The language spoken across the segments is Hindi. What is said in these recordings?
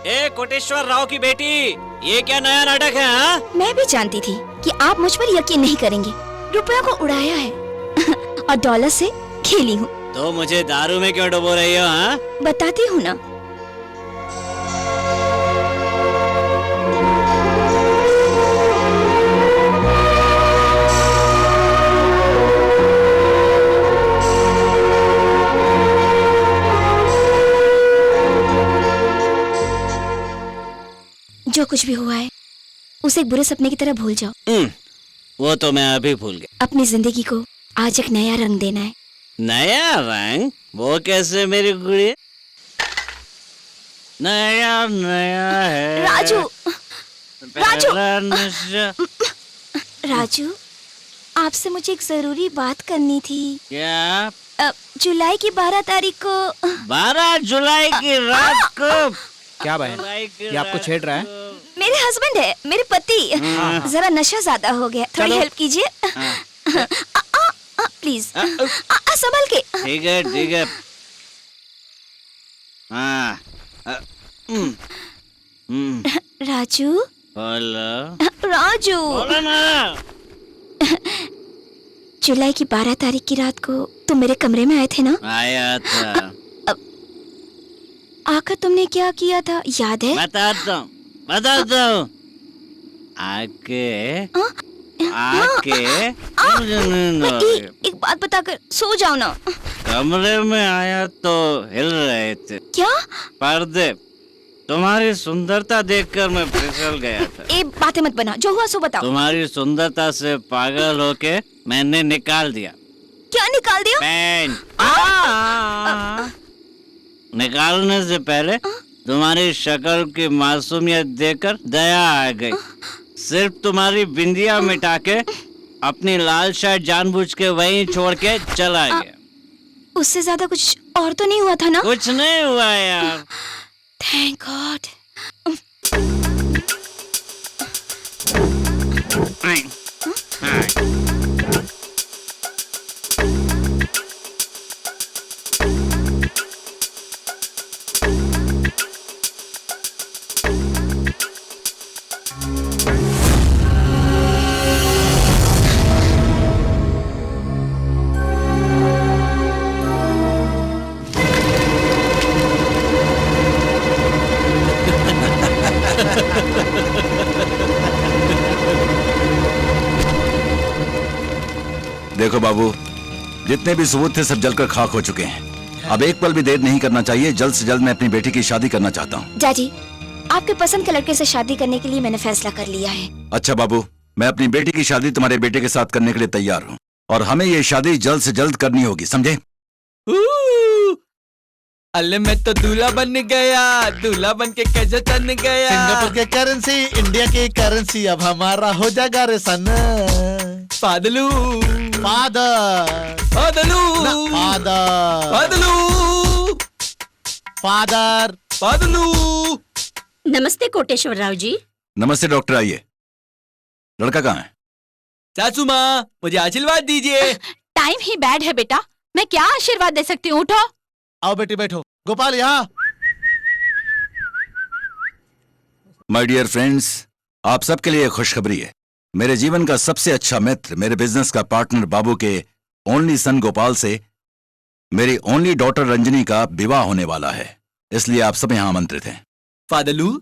ए कोटेश्वर राव की बेटी, ये क्या नया नाटक है? हाँ? मैं भी जानती थी कि आप मुझ पर यकीन नहीं करेंगे। रुपयों को उड़ाया है और डॉलर से खेली हूँ। तो मुझे दारू में क्यों डुबो रही हो? हाँ? बताती हूँ ना। जो कुछ भी हुआ है उसे एक बुरे सपने की तरह भूल जाओ। वो तो मैं अभी भूल गया। अपनी जिंदगी को आज एक नया रंग देना है। नया रंग? वो कैसे मेरी गुड़िया? नया नया है राजू, राजू, पहला नशा। राजू, आपसे मुझे एक जरूरी बात करनी थी। क्या? जुलाई की 12 तारीख को। 12 जुलाई की रात को? क्या बहन, ये आपको छेड़ रहा है? मेरे हस्बैंड है, मेरे पति। जरा नशा ज्यादा हो गया, थोड़ी हेल्प कीजिए प्लीज। संभल के। ठीक है ठीक है। हाँ। राजू, बोलो। राजू, बोलो ना। जुलाई की 12 तारीख की रात को तुम मेरे कमरे में आए थे ना? आया था। आकर तुमने क्या किया था याद है? बताता हूँ। आके एक बात बताकर सो जाओ ना। कमरे में आया तो हिल रहे थे क्या? पर्दे। तुम्हारी सुंदरता देखकर मैं फिसल गया था। ए बातें मत बना, जो हुआ सो बताओ। तुम्हारी सुंदरता से पागल होके मैंने निकाल दिया। क्या निकाल दिया? पैंट। निकालने से पहले तुम्हारी शक्ल की मासूमियत देखकर दया आ गई। सिर्फ तुम्हारी बिंदिया मिटा के अपनी लाल शर्ट जानबूझ के वहीं छोड़ के चला गया। उससे ज्यादा कुछ और तो नहीं हुआ था ना? कुछ नहीं हुआ यार। Thank God. देखो बाबू, जितने भी सबूत थे सब जलकर खाक हो चुके हैं। अब एक पल भी देर नहीं करना चाहिए। जल्द से जल्द मैं अपनी बेटी की शादी करना चाहता हूँ। डैडी, आपके पसंद के लड़के से शादी करने के लिए मैंने फैसला कर लिया है। अच्छा बाबू, मैं अपनी बेटी की शादी तुम्हारे बेटे के साथ करने के लिए तैयार हूँ और हमें ये शादी जल्द से जल्द करनी होगी, समझे? अल्ले मैं तो दूल्हा बन गया, दूल्हा बन के कैसे तन गया। सिंगापुर के करेंसी, इंडिया की करेंसी, अब हमारा हो जाएगा रे सन। फादलू, फादर, फादलू, फादर, फादलू, फादर, फादलू। नमस्ते कोटेश्वर राव जी। नमस्ते डॉक्टर, आइए। लड़का कहाँ है? सासू माँ, मुझे आशीर्वाद दीजिए। टाइम ही बैड है बेटा, मैं क्या आशीर्वाद दे सकती हूँ? उठो। आओ बेटी बैठो। गोपाल यहाँ। माय डियर फ्रेंड्स, आप सबके लिए खुशखबरी है। मेरे जीवन का सबसे अच्छा मित्र, मेरे बिजनेस का पार्टनर बाबू के ओनली सन गोपाल से मेरी ओनली डॉटर रंजनी का विवाह होने वाला है, इसलिए आप सब यहाँ आमंत्रित हैं। फादलू,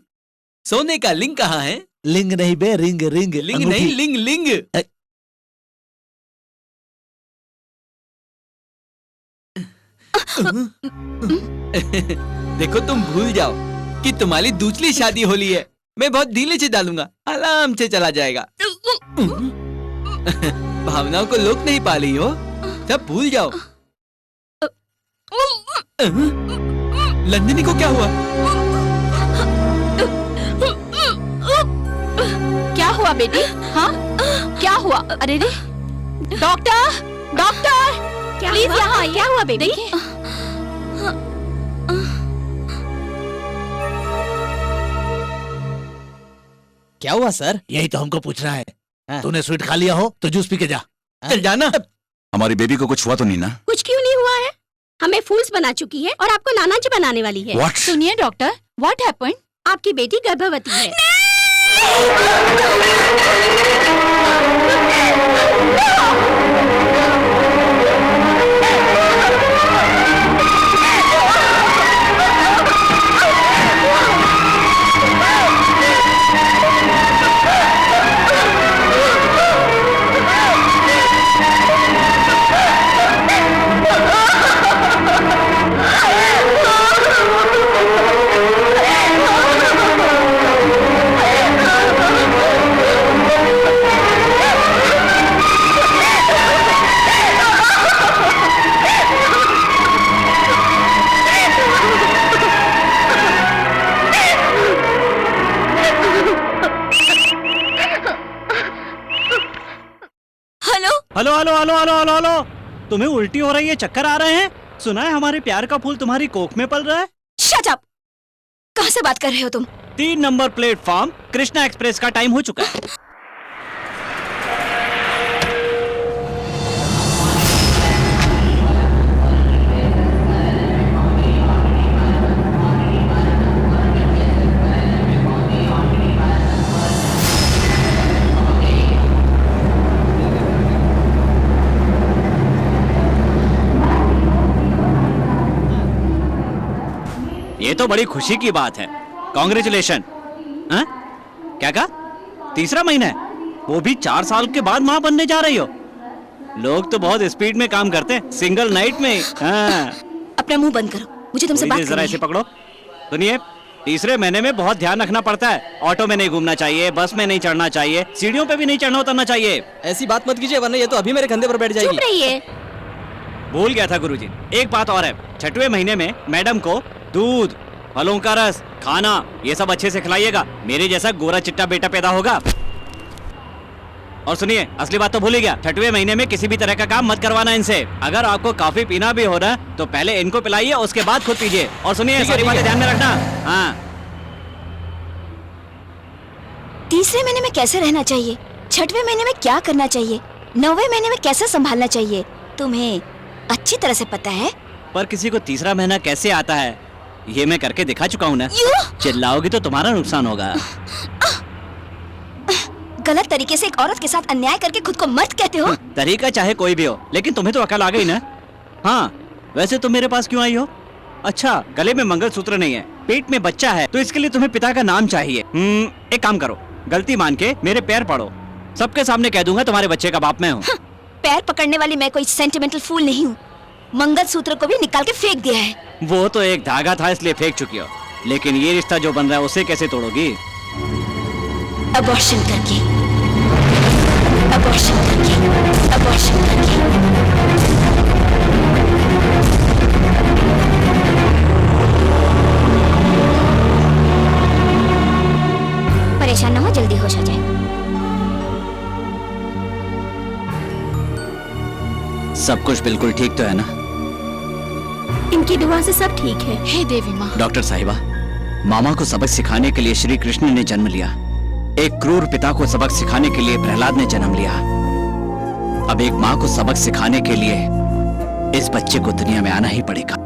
सोने का लिंग कहाँ है? लिंग नहीं बे, रिंग रिंग। लिंग नहीं, लिंग लिंग। देखो तुम भूल जाओ कि तुम्हारी दूसरी शादी होली है। मैं बहुत धीरे से डालूंगा, आराम से चला जाएगा। भावनाओं को लोक नहीं पा रही हो, सब भूल जाओ। नंदिनी को क्या हुआ? क्या हुआ बेटी? हाँ, क्या हुआ? अरे रे, डॉक्टर, डॉक्टर, प्लीज यहाँ आइए। क्या हुआ बेबी? क्या हुआ सर? यही तो हमको पूछ रहा है। तूने स्वीट खा लिया हो तो जूस पी के जा। चल जाना। हमारी बेबी को कुछ हुआ तो नहीं ना? कुछ क्यों नहीं हुआ है? हमें फूल्स बना चुकी है और आपको नाना जी बनाने वाली है। What? सुनिए डॉक्टर, व्हाट हैपेंड? आपकी बेटी गर्भवती है। Hello hello hello hello hello hello hello, तुम्हें उल्टी हो रही है, चक्कर आ रहे हैं? सुना है हमारे प्यार का फूल तुम्हारी कोख में पल रहा है। Shut up. कहाँ से बात कर रहे हो तुम? 3 नंबर प्लेटफॉर्म कृष्णा एक्सप्रेस का टाइम हो चुका है। ये तो बड़ी खुशी की बात है। कॉन्ग्रेचुलेशन। हाँ? क्या कहा? 3रा महीना है, वो भी 4 साल के बाद माँ बनने जा रही हो। लोग तो बहुत स्पीड में काम करते हैं, सिंगल नाइट में। हाँ। अपना मुंह बंद करो, मुझे तुमसे बात जरा करनी इसे है। पकड़ो। सुनिए, 3रे महीने में बहुत ध्यान रखना पड़ता है। ऑटो में नहीं घूमना चाहिए, बस में नहीं चढ़ना चाहिए, सीढ़ियों पे भी नहीं चढ़ना उतरना चाहिए। ऐसी बात मत कीजिए, वरना ये तो अभी मेरे कंधे पर बैठ चुप जाएगी। रहिए। भूल गया था गुरुजी, एक बात और है। 6वें महीने में मैडम को दूध, फलों का रस, खाना, ये सब अच्छे से खिलाइएगा। मेरे जैसा गोरा चिट्टा बेटा पैदा होगा। और सुनिए, असली बात तो भूल ही गया, 6वें महीने में किसी भी तरह का काम मत करवाना इनसे। अगर आपको कॉफी पीना भी हो रहा है तो पहले इनको पिलाइए, उसके बाद खुद पीजिए। और सुनिए, सारी बातें ध्यान में रखना। हाँ। 3रे महीने में कैसे रहना चाहिए, 6वें महीने में क्या करना चाहिए, 9वें महीने में कैसे संभालना चाहिए, तुम्हें अच्छी तरह से पता है। पर किसी को 3रा महीना कैसे आता है, ये मैं करके दिखा चुका हूँ ना। चिल्लाओगी तो तुम्हारा नुकसान होगा। गलत तरीके से एक औरत के साथ अन्याय करके खुद को मर्द कहते हो? तरीका चाहे कोई भी हो, लेकिन तुम्हें तो अकल आ गई ना। हाँ, वैसे तुम मेरे पास क्यों आई हो? अच्छा, गले में मंगलसूत्र नहीं है, पेट में बच्चा है, तो इसके लिए तुम्हें पिता का नाम चाहिए। एक काम करो, गलती मान के मेरे पैर पड़ो, सबके सामने कह दूंगा तुम्हारे बच्चे का बाप मैं हूँ। पैर पकड़ने वाली मैं कोई सेंटिमेंटल फूल नहीं हूँ। मंगलसूत्र को भी निकाल के फेंक दिया है। वो तो एक धागा था इसलिए फेंक चुकी हो, लेकिन ये रिश्ता जो बन रहा है उसे कैसे तोड़ोगी? अबॉर्शन करके, अबॉर्शन करके, अबॉर्शन करके। परेशान ना हो, जल्दी होश आ जाए। सब कुछ बिल्कुल ठीक तो है ना? इनकी दुआ से सब ठीक है। हे देवी माँ। डॉक्टर साहिबा, मामा को सबक सिखाने के लिए श्री कृष्ण ने जन्म लिया, एक क्रूर पिता को सबक सिखाने के लिए प्रहलाद ने जन्म लिया। अब एक माँ को सबक सिखाने के लिए इस बच्चे को दुनिया में आना ही पड़ेगा।